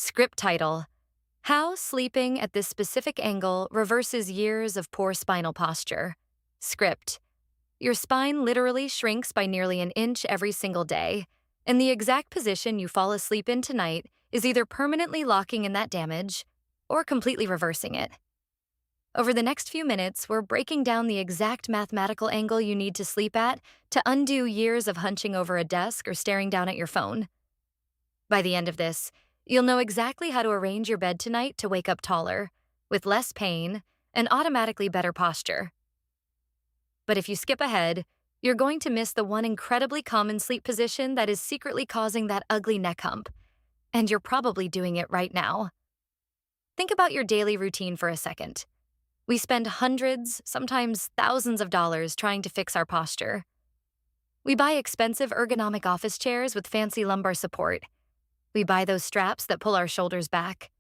Script title: How Sleeping at this Specific Angle Reverses Years of Poor Spinal Posture. Script: Your spine literally shrinks by nearly an inch every single day, and the exact position you fall asleep in tonight is either permanently locking in that damage or completely reversing it. Over the next few minutes, we're breaking down the exact mathematical angle you need to sleep at to undo years of hunching over a desk or staring down at your phone. By the end of this, you'll know exactly how to arrange your bed tonight to wake up taller, with less pain, and automatically better posture. But if you skip ahead, you're going to miss the one incredibly common sleep position that is secretly causing that ugly neck hump, and you're probably doing it right now. Think about your daily routine for a second. We spend hundreds, sometimes thousands of dollars trying to fix our posture. We buy expensive ergonomic office chairs with fancy lumbar support. We buy those straps that pull our shoulders back.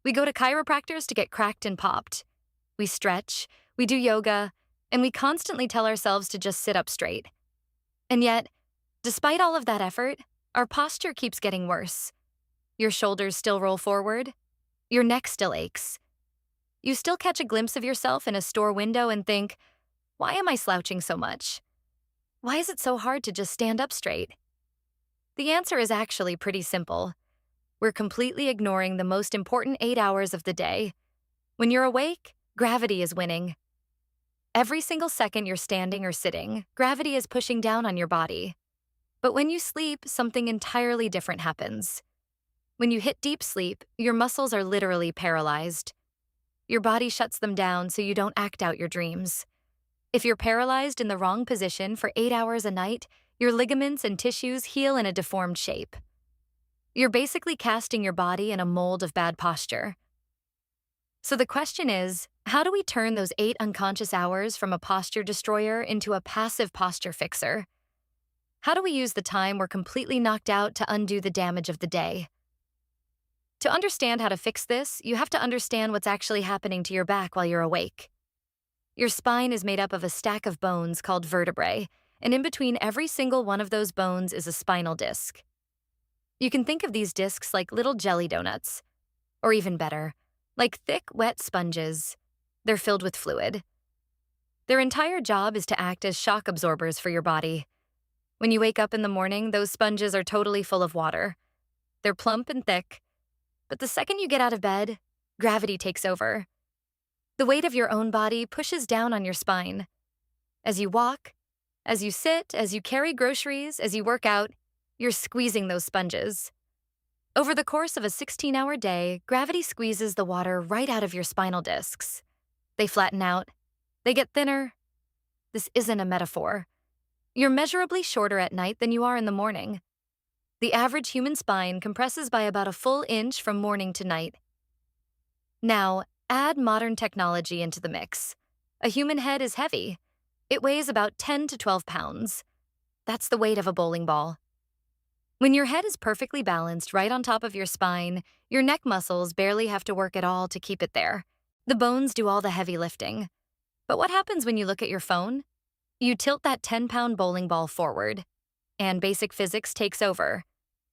We go to chiropractors to get cracked and popped. We stretch, we do yoga, and we constantly tell ourselves to just sit up straight. And yet, despite all of that effort, our posture keeps getting worse. Your shoulders still roll forward. Your neck still aches. You still catch a glimpse of yourself in a store window and think, why am I slouching so much? Why is it so hard to just stand up straight? The answer is actually pretty simple. We're completely ignoring the most important 8 hours of the day. When you're awake, gravity is winning. Every single second you're standing or sitting, gravity is pushing down on your body. But when you sleep, something entirely different happens. When you hit deep sleep, your muscles are literally paralyzed. Your body shuts them down so you don't act out your dreams. If you're paralyzed in the wrong position for 8 hours a night, your ligaments and tissues heal in a deformed shape. You're basically casting your body in a mold of bad posture. So the question is, how do we turn those 8 unconscious hours from a posture destroyer into a passive posture fixer? How do we use the time we're completely knocked out to undo the damage of the day? To understand how to fix this, you have to understand what's actually happening to your back while you're awake. Your spine is made up of a stack of bones called vertebrae, and in between every single one of those bones is a spinal disc. You can think of these discs like little jelly donuts, or even better, like thick, wet sponges. They're filled with fluid. Their entire job is to act as shock absorbers for your body. When you wake up in the morning, those sponges are totally full of water. They're plump and thick, but the second you get out of bed, gravity takes over. The weight of your own body pushes down on your spine. As you walk, as you sit, as you carry groceries, as you work out, you're squeezing those sponges. Over the course of a 16-hour day, gravity squeezes the water right out of your spinal discs. They flatten out. They get thinner. This isn't a metaphor. You're measurably shorter at night than you are in the morning. The average human spine compresses by about a full inch from morning to night. Now, add modern technology into the mix. A human head is heavy. It weighs about 10 to 12 pounds. That's the weight of a bowling ball. When your head is perfectly balanced right on top of your spine, your neck muscles barely have to work at all to keep it there. The bones do all the heavy lifting. But what happens when you look at your phone? You tilt that 10-pound bowling ball forward, and basic physics takes over.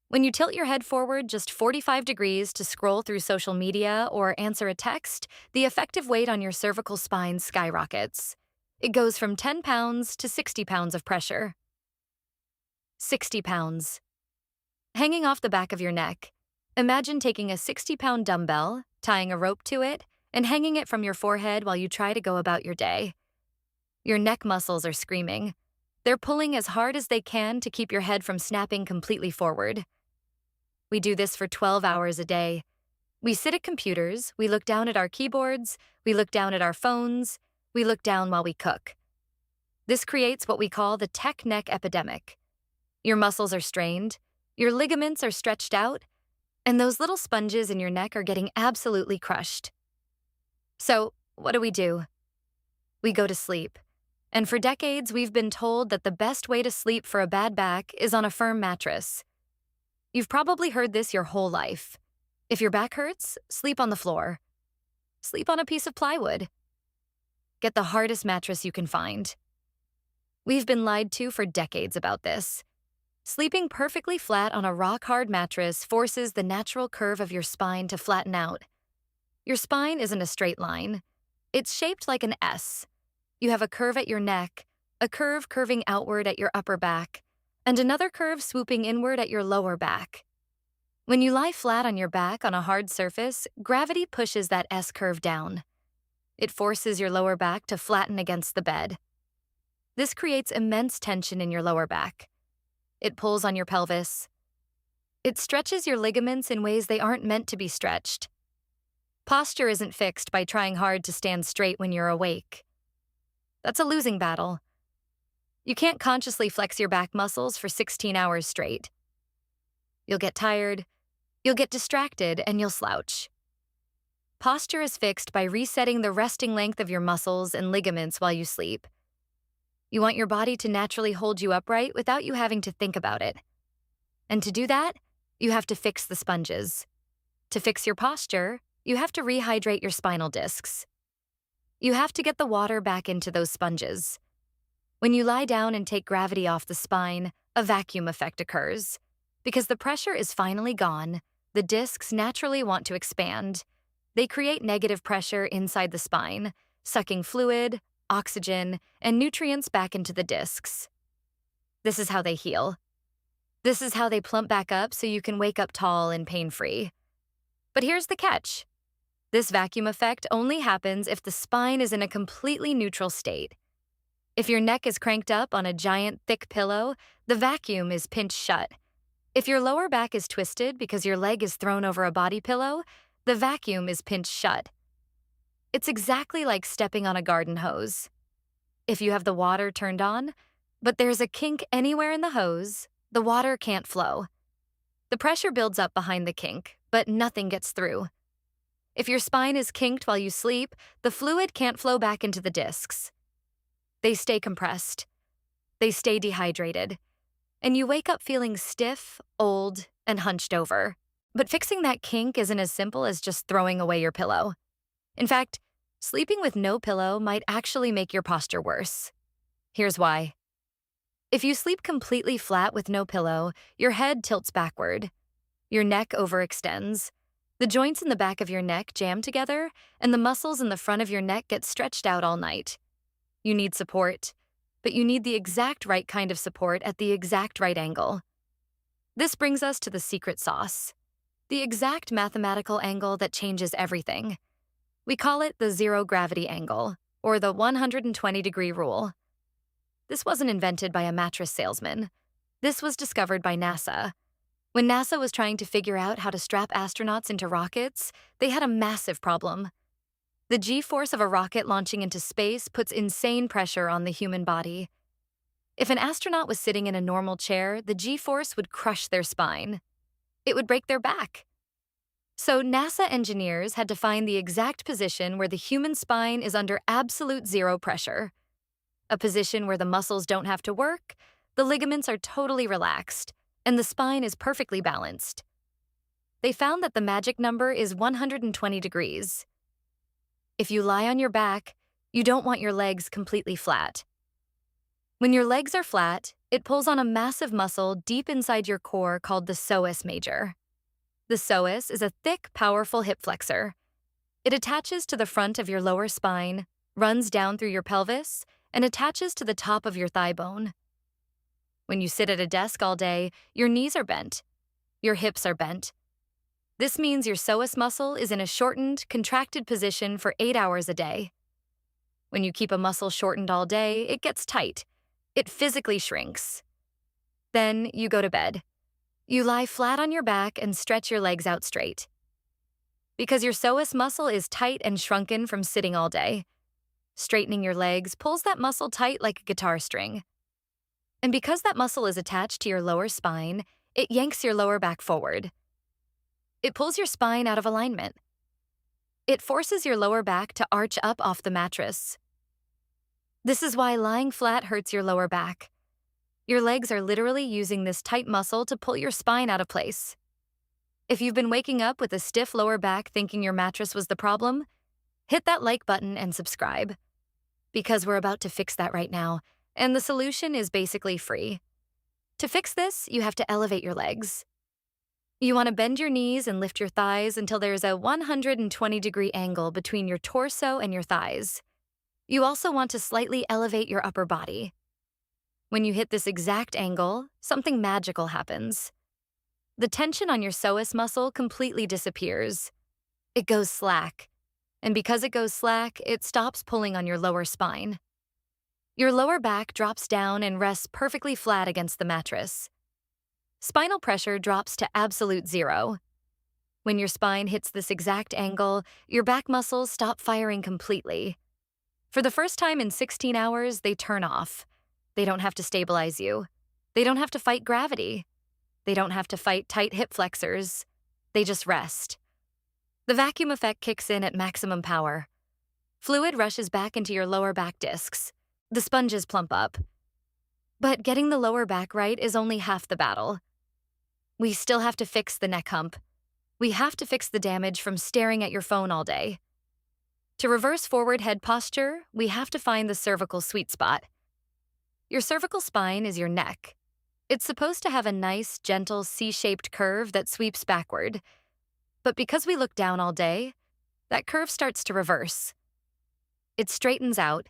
When you tilt your head forward just 45 degrees to scroll through social media or answer a text, the effective weight on your cervical spine skyrockets. It goes from 10 pounds to 60 pounds of pressure. 60 pounds. Hanging off the back of your neck, imagine taking a 60-pound dumbbell, tying a rope to it, and hanging it from your forehead while you try to go about your day. Your neck muscles are screaming. They're pulling as hard as they can to keep your head from snapping completely forward. We do this for 12 hours a day. We sit at computers, we look down at our keyboards, we look down at our phones, we look down while we cook. This creates what we call the tech neck epidemic. Your muscles are strained, your ligaments are stretched out, and those little sponges in your neck are getting absolutely crushed. So, what do? We go to sleep. And for decades, we've been told that the best way to sleep for a bad back is on a firm mattress. You've probably heard this your whole life. If your back hurts, sleep on the floor. Sleep on a piece of plywood. Get the hardest mattress you can find. We've been lied to for decades about this. Sleeping perfectly flat on a rock-hard mattress forces the natural curve of your spine to flatten out. Your spine isn't a straight line. It's shaped like an S. You have a curve at your neck, a curve curving outward at your upper back, and another curve swooping inward at your lower back. When you lie flat on your back on a hard surface, gravity pushes that S curve down. It forces your lower back to flatten against the bed. This creates immense tension in your lower back. It pulls on your pelvis. It stretches your ligaments in ways they aren't meant to be stretched. Posture isn't fixed by trying hard to stand straight when you're awake. That's a losing battle. You can't consciously flex your back muscles for 16 hours straight. You'll get tired, you'll get distracted, and you'll slouch. Posture is fixed by resetting the resting length of your muscles and ligaments while you sleep. You want your body to naturally hold you upright without you having to think about it. And to do that, you have to fix the sponges. To fix your posture, you have to rehydrate your spinal discs. You have to get the water back into those sponges. When you lie down and take gravity off the spine, a vacuum effect occurs. Because the pressure is finally gone, the discs naturally want to expand. They create negative pressure inside the spine, sucking fluid, oxygen, and nutrients back into the discs. This is how they heal. This is how they plump back up so you can wake up tall and pain-free. But here's the catch. This vacuum effect only happens if the spine is in a completely neutral state. If your neck is cranked up on a giant, thick pillow, the vacuum is pinched shut. If your lower back is twisted because your leg is thrown over a body pillow, the vacuum is pinched shut. It's exactly like stepping on a garden hose. If you have the water turned on, but there's a kink anywhere in the hose, the water can't flow. The pressure builds up behind the kink, but nothing gets through. If your spine is kinked while you sleep, the fluid can't flow back into the discs. They stay compressed. They stay dehydrated. And you wake up feeling stiff, old, and hunched over. But fixing that kink isn't as simple as just throwing away your pillow. In fact, sleeping with no pillow might actually make your posture worse. Here's why. If you sleep completely flat with no pillow, your head tilts backward. Your neck overextends. The joints in the back of your neck jam together, and the muscles in the front of your neck get stretched out all night. You need support, but you need the exact right kind of support at the exact right angle. This brings us to the secret sauce, the exact mathematical angle that changes everything. We call it the zero gravity angle, or the 120-degree rule. This wasn't invented by a mattress salesman. This was discovered by NASA. When NASA was trying to figure out how to strap astronauts into rockets, they had a massive problem. The G-force of a rocket launching into space puts insane pressure on the human body. If an astronaut was sitting in a normal chair, the G-force would crush their spine. It would break their back. So NASA engineers had to find the exact position where the human spine is under absolute zero pressure. A position where the muscles don't have to work, the ligaments are totally relaxed, and the spine is perfectly balanced. They found that the magic number is 120 degrees. If you lie on your back, you don't want your legs completely flat. When your legs are flat, it pulls on a massive muscle deep inside your core called the psoas major. The psoas is a thick, powerful hip flexor. It attaches to the front of your lower spine, runs down through your pelvis, and attaches to the top of your thigh bone. When you sit at a desk all day, your knees are bent. Your hips are bent. This means your psoas muscle is in a shortened, contracted position for 8 hours a day. When you keep a muscle shortened all day, it gets tight. It physically shrinks. Then you go to bed. You lie flat on your back and stretch your legs out straight. Because your psoas muscle is tight and shrunken from sitting all day, straightening your legs pulls that muscle tight like a guitar string. And because that muscle is attached to your lower spine, it yanks your lower back forward. It pulls your spine out of alignment. It forces your lower back to arch up off the mattress. This is why lying flat hurts your lower back. Your legs are literally using this tight muscle to pull your spine out of place. If you've been waking up with a stiff lower back thinking your mattress was the problem, hit that like button and subscribe. Because we're about to fix that right now, and the solution is basically free. To fix this, you have to elevate your legs. You want to bend your knees and lift your thighs until there's a 120-degree angle between your torso and your thighs. You also want to slightly elevate your upper body. When you hit this exact angle, something magical happens. The tension on your psoas muscle completely disappears. It goes slack. And because it goes slack, it stops pulling on your lower spine. Your lower back drops down and rests perfectly flat against the mattress. Spinal pressure drops to absolute zero. When your spine hits this exact angle, your back muscles stop firing completely. For the first time in 16 hours, they turn off. They don't have to stabilize you. They don't have to fight gravity. They don't have to fight tight hip flexors. They just rest. The vacuum effect kicks in at maximum power. Fluid rushes back into your lower back discs. The sponges plump up. But getting the lower back right is only half the battle. We still have to fix the neck hump. We have to fix the damage from staring at your phone all day. To reverse forward head posture, we have to find the cervical sweet spot. Your cervical spine is your neck. It's supposed to have a nice, gentle C-shaped curve that sweeps backward. But because we look down all day, that curve starts to reverse. It straightens out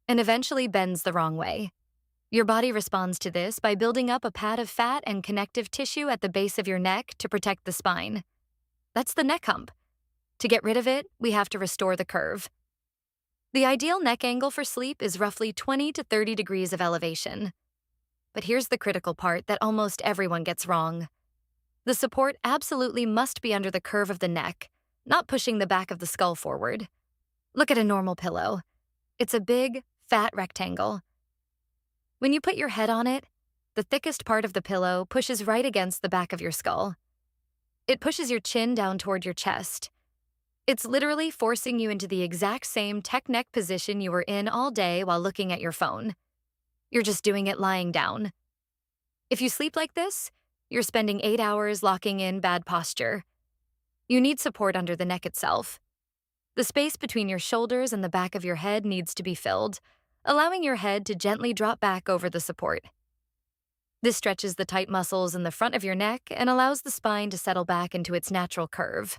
and eventually bends the wrong way. Your body responds to this by building up a pad of fat and connective tissue at the base of your neck to protect the spine. That's the neck hump. To get rid of it, we have to restore the curve. The ideal neck angle for sleep is roughly 20 to 30 degrees of elevation. But here's the critical part that almost everyone gets wrong. The support absolutely must be under the curve of the neck, not pushing the back of the skull forward. Look at a normal pillow. It's a big, fat rectangle. When you put your head on it, the thickest part of the pillow pushes right against the back of your skull. It pushes your chin down toward your chest. It's literally forcing you into the exact same tech neck position you were in all day while looking at your phone. You're just doing it lying down. If you sleep like this, you're spending 8 hours locking in bad posture. You need support under the neck itself. The space between your shoulders and the back of your head needs to be filled, allowing your head to gently drop back over the support. This stretches the tight muscles in the front of your neck and allows the spine to settle back into its natural curve.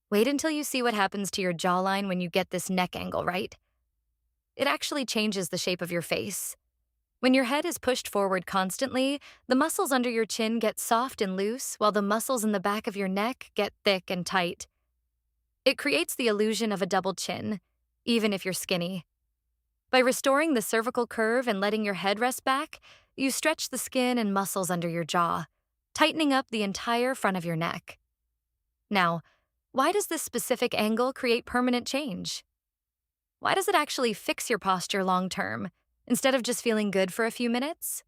Wait until you see what happens to your jawline when you get this neck angle right. It actually changes the shape of your face. When your head is pushed forward constantly, the muscles under your chin get soft and loose, while the muscles in the back of your neck get thick and tight. It creates the illusion of a double chin, even if you're skinny. By restoring the cervical curve and letting your head rest back, you stretch the skin and muscles under your jaw, tightening up the entire front of your neck. Now, why does this specific angle create permanent change? Why does it actually fix your posture long-term, instead of just feeling good for a few minutes?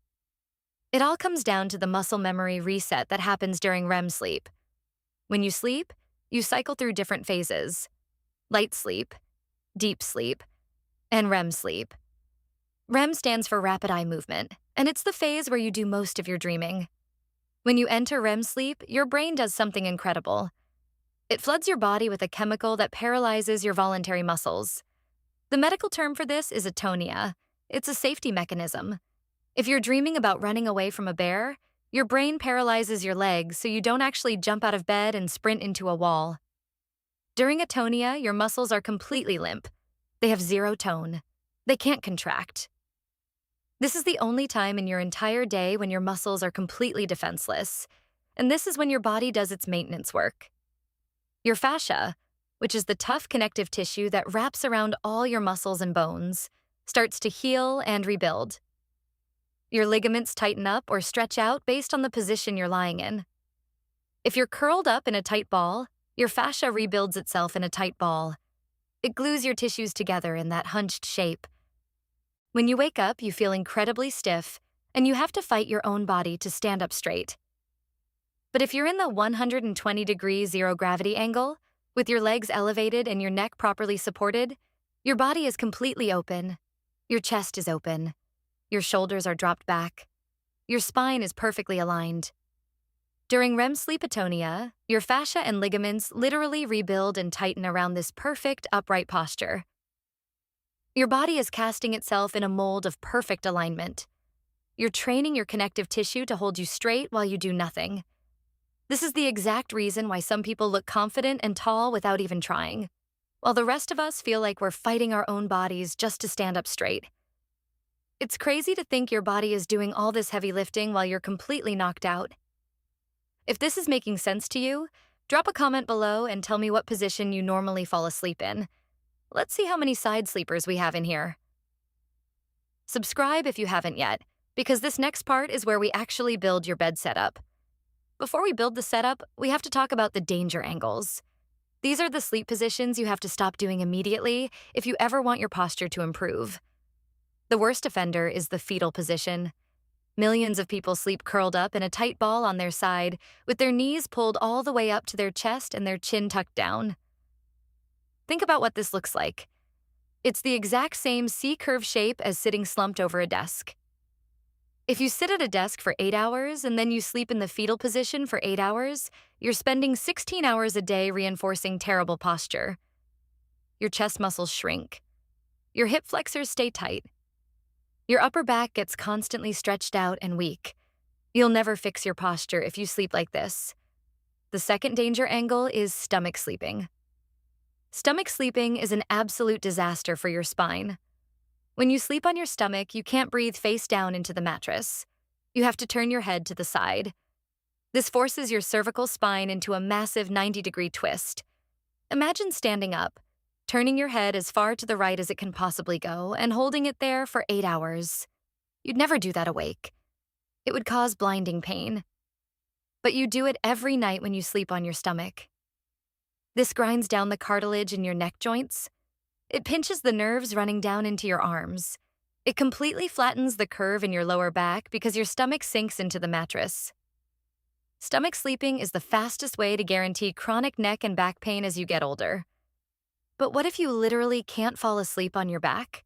It all comes down to the muscle memory reset that happens during REM sleep. When you sleep, you cycle through different phases: light sleep, deep sleep, and REM sleep. REM stands for rapid eye movement, and it's the phase where you do most of your dreaming. When you enter REM sleep, your brain does something incredible. It floods your body with a chemical that paralyzes your voluntary muscles. The medical term for this is atonia. It's a safety mechanism. If you're dreaming about running away from a bear, your brain paralyzes your legs so you don't actually jump out of bed and sprint into a wall. During atonia, your muscles are completely limp. They have zero tone. They can't contract. This is the only time in your entire day when your muscles are completely defenseless, and this is when your body does its maintenance work. Your fascia, which is the tough connective tissue that wraps around all your muscles and bones, starts to heal and rebuild. Your ligaments tighten up or stretch out based on the position you're lying in. If you're curled up in a tight ball, your fascia rebuilds itself in a tight ball. It glues your tissues together in that hunched shape. When you wake up, you feel incredibly stiff, and you have to fight your own body to stand up straight. But if you're in the 120-degree zero-gravity angle, with your legs elevated and your neck properly supported, your body is completely open. Your chest is open. Your shoulders are dropped back. Your spine is perfectly aligned. During REM sleep atonia, your fascia and ligaments literally rebuild and tighten around this perfect upright posture. Your body is casting itself in a mold of perfect alignment. You're training your connective tissue to hold you straight while you do nothing. This is the exact reason why some people look confident and tall without even trying, while the rest of us feel like we're fighting our own bodies just to stand up straight. It's crazy to think your body is doing all this heavy lifting while you're completely knocked out. If this is making sense to you, drop a comment below and tell me what position you normally fall asleep in. Let's see how many side sleepers we have in here. Subscribe if you haven't yet, because this next part is where we actually build your bed setup. Before we build the setup, we have to talk about the danger angles. These are the sleep positions you have to stop doing immediately if you ever want your posture to improve. The worst offender is the fetal position. Millions of people sleep curled up in a tight ball on their side, with their knees pulled all the way up to their chest and their chin tucked down. Think about what this looks like. It's the exact same C-curve shape as sitting slumped over a desk. If you sit at a desk for 8 hours and then you sleep in the fetal position for 8 hours, you're spending 16 hours a day reinforcing terrible posture. Your chest muscles shrink. Your hip flexors stay tight. Your upper back gets constantly stretched out and weak. You'll never fix your posture if you sleep like this. The second danger angle is stomach sleeping. Stomach sleeping is an absolute disaster for your spine. When you sleep on your stomach, you can't breathe face down into the mattress. You have to turn your head to the side. This forces your cervical spine into a massive 90-degree twist. Imagine standing up, turning your head as far to the right as it can possibly go, and holding it there for 8 hours. You'd never do that awake. It would cause blinding pain. But you do it every night when you sleep on your stomach. This grinds down the cartilage in your neck joints. It pinches the nerves running down into your arms. It completely flattens the curve in your lower back because your stomach sinks into the mattress. Stomach sleeping is the fastest way to guarantee chronic neck and back pain as you get older. But what if you literally can't fall asleep on your back?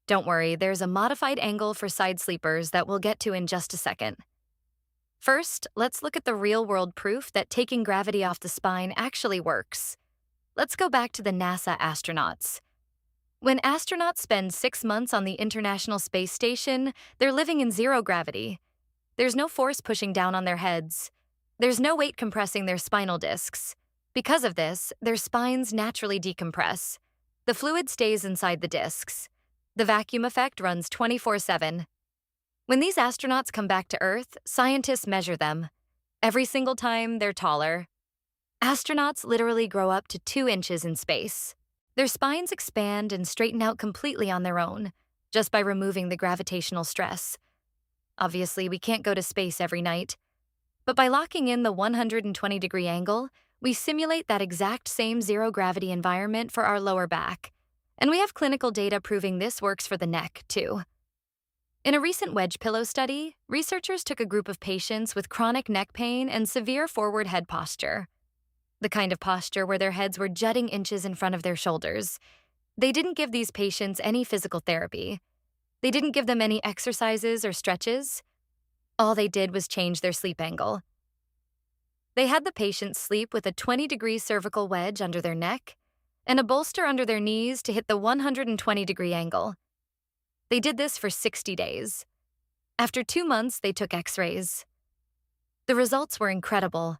Don't worry, there's a modified angle for side sleepers that we'll get to in just a second. First, let's look at the real-world proof that taking gravity off the spine actually works. Let's go back to the NASA astronauts. When astronauts spend 6 months on the International Space Station, they're living in zero gravity. There's no force pushing down on their heads. There's no weight compressing their spinal discs. Because of this, their spines naturally decompress. The fluid stays inside the discs. The vacuum effect runs 24/7. When these astronauts come back to Earth, scientists measure them. Every single time, they're taller. Astronauts literally grow up to 2 inches in space. Their spines expand and straighten out completely on their own, just by removing the gravitational stress. Obviously, we can't go to space every night. But by locking in the 120-degree angle, we simulate that exact same zero-gravity environment for our lower back. And we have clinical data proving this works for the neck, too. In a recent wedge pillow study, researchers took a group of patients with chronic neck pain and severe forward head posture. The kind of posture where their heads were jutting inches in front of their shoulders. They didn't give these patients any physical therapy. They didn't give them any exercises or stretches. All they did was change their sleep angle. They had the patients sleep with a 20-degree cervical wedge under their neck and a bolster under their knees to hit the 120-degree angle. They did this for 60 days. After 2 months, they took x-rays. The results were incredible.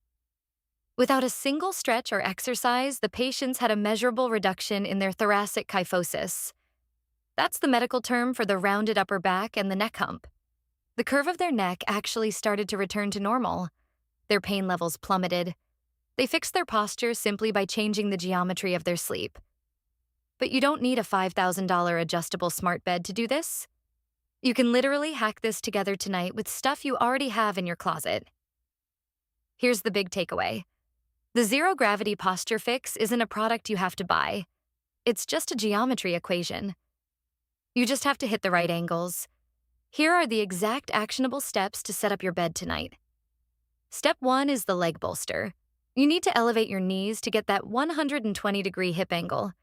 Without a single stretch or exercise, the patients had a measurable reduction in their thoracic kyphosis. That's the medical term for the rounded upper back and the neck hump. The curve of their neck actually started to return to normal. Their pain levels plummeted. They fixed their posture simply by changing the geometry of their sleep. But you don't need a $5,000 adjustable smart bed to do this. You can literally hack this together tonight with stuff you already have in your closet. Here's the big takeaway. The zero-gravity posture fix isn't a product you have to buy. It's just a geometry equation. You just have to hit the right angles. Here are the exact actionable steps to set up your bed tonight. Step 1 is the leg bolster. You need to elevate your knees to get that 120-degree hip angle.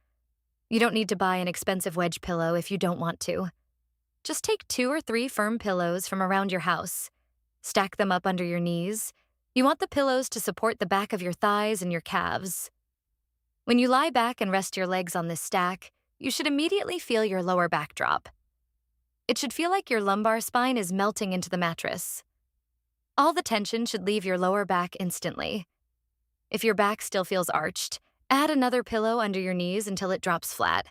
You don't need to buy an expensive wedge pillow if you don't want to. Just take 2 or 3 firm pillows from around your house. Stack them up under your knees. You want the pillows to support the back of your thighs and your calves. When you lie back and rest your legs on this stack, you should immediately feel your lower back drop. It should feel like your lumbar spine is melting into the mattress. All the tension should leave your lower back instantly. If your back still feels arched, add another pillow under your knees until it drops flat.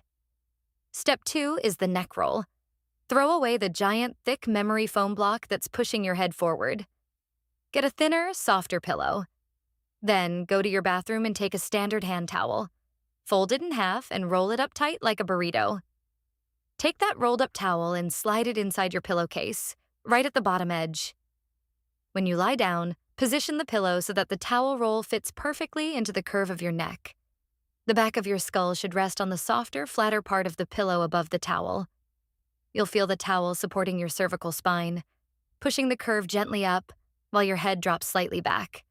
Step 2 is the neck roll. Throw away the giant, thick memory foam block that's pushing your head forward. Get a thinner, softer pillow. Then go to your bathroom and take a standard hand towel. Fold it in half and roll it up tight like a burrito. Take that rolled up towel and slide it inside your pillowcase, right at the bottom edge. When you lie down, position the pillow so that the towel roll fits perfectly into the curve of your neck. The back of your skull should rest on the softer, flatter part of the pillow above the towel. You'll feel the towel supporting your cervical spine, pushing the curve gently up while your head drops slightly back.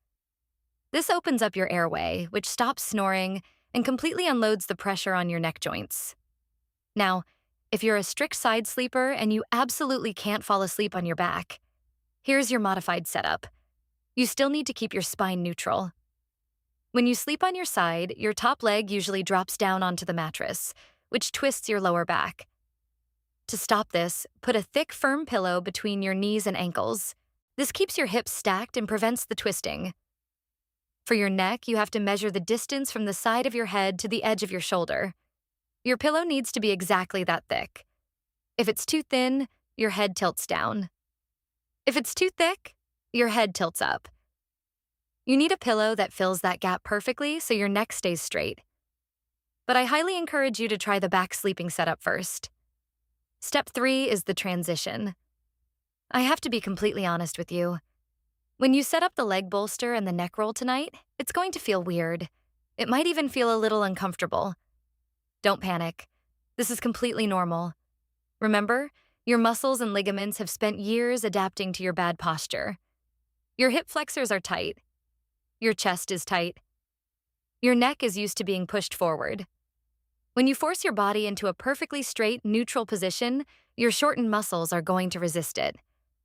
This opens up your airway, which stops snoring and completely unloads the pressure on your neck joints. Now, if you're a strict side sleeper and you absolutely can't fall asleep on your back, here's your modified setup. You still need to keep your spine neutral. When you sleep on your side, your top leg usually drops down onto the mattress, which twists your lower back. To stop this, put a thick, firm pillow between your knees and ankles. This keeps your hips stacked and prevents the twisting. For your neck, you have to measure the distance from the side of your head to the edge of your shoulder. Your pillow needs to be exactly that thick. If it's too thin, your head tilts down. If it's too thick, your head tilts up. You need a pillow that fills that gap perfectly so your neck stays straight. But I highly encourage you to try the back sleeping setup first. Step 3 is the transition. I have to be completely honest with you. When you set up the leg bolster and the neck roll tonight, it's going to feel weird. It might even feel a little uncomfortable. Don't panic. This is completely normal. Remember, your muscles and ligaments have spent years adapting to your bad posture. Your hip flexors are tight. Your chest is tight. Your neck is used to being pushed forward. When you force your body into a perfectly straight, neutral position, your shortened muscles are going to resist it.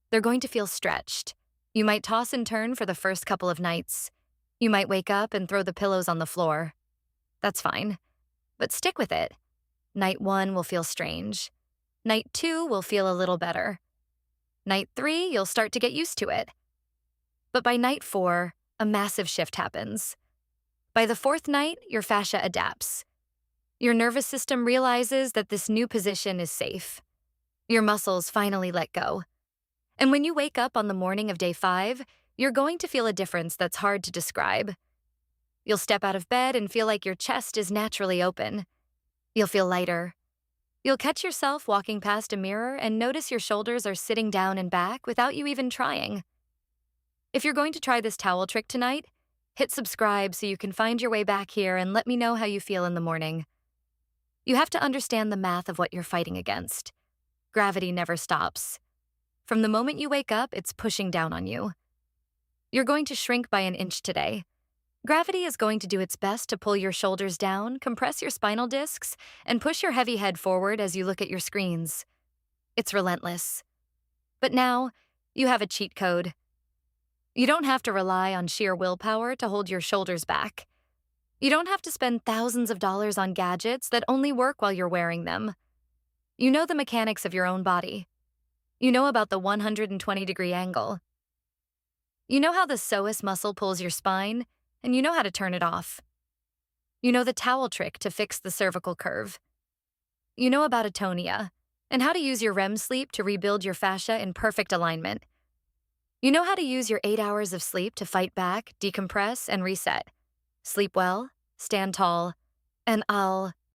They're going to feel stretched. You might toss and turn for the first couple of nights. You might wake up and throw the pillows on the floor. That's fine. But stick with it. Night 1 will feel strange. Night 2 will feel a little better. Night 3, you'll start to get used to it. But by night 4, a massive shift happens. By the 4th night, your fascia adapts. Your nervous system realizes that this new position is safe. Your muscles finally let go. And when you wake up on the morning of day 5, you're going to feel a difference that's hard to describe. You'll step out of bed and feel like your chest is naturally open. You'll feel lighter. You'll catch yourself walking past a mirror and notice your shoulders are sitting down and back without you even trying. If you're going to try this towel trick tonight, hit subscribe so you can find your way back here and let me know how you feel in the morning. You have to understand the math of what you're fighting against. Gravity never stops. From the moment you wake up, it's pushing down on you. You're going to shrink by an inch today. Gravity is going to do its best to pull your shoulders down, compress your spinal discs, and push your heavy head forward as you look at your screens. It's relentless. But now, you have a cheat code. You don't have to rely on sheer willpower to hold your shoulders back. You don't have to spend thousands of dollars on gadgets that only work while you're wearing them. You know the mechanics of your own body. You know about the 120-degree angle. You know how the psoas muscle pulls your spine, and you know how to turn it off. You know the towel trick to fix the cervical curve. You know about atonia, and how to use your REM sleep to rebuild your fascia in perfect alignment. You know how to use your 8 hours of sleep to fight back, decompress, and reset. Sleep well, stand tall, and I'll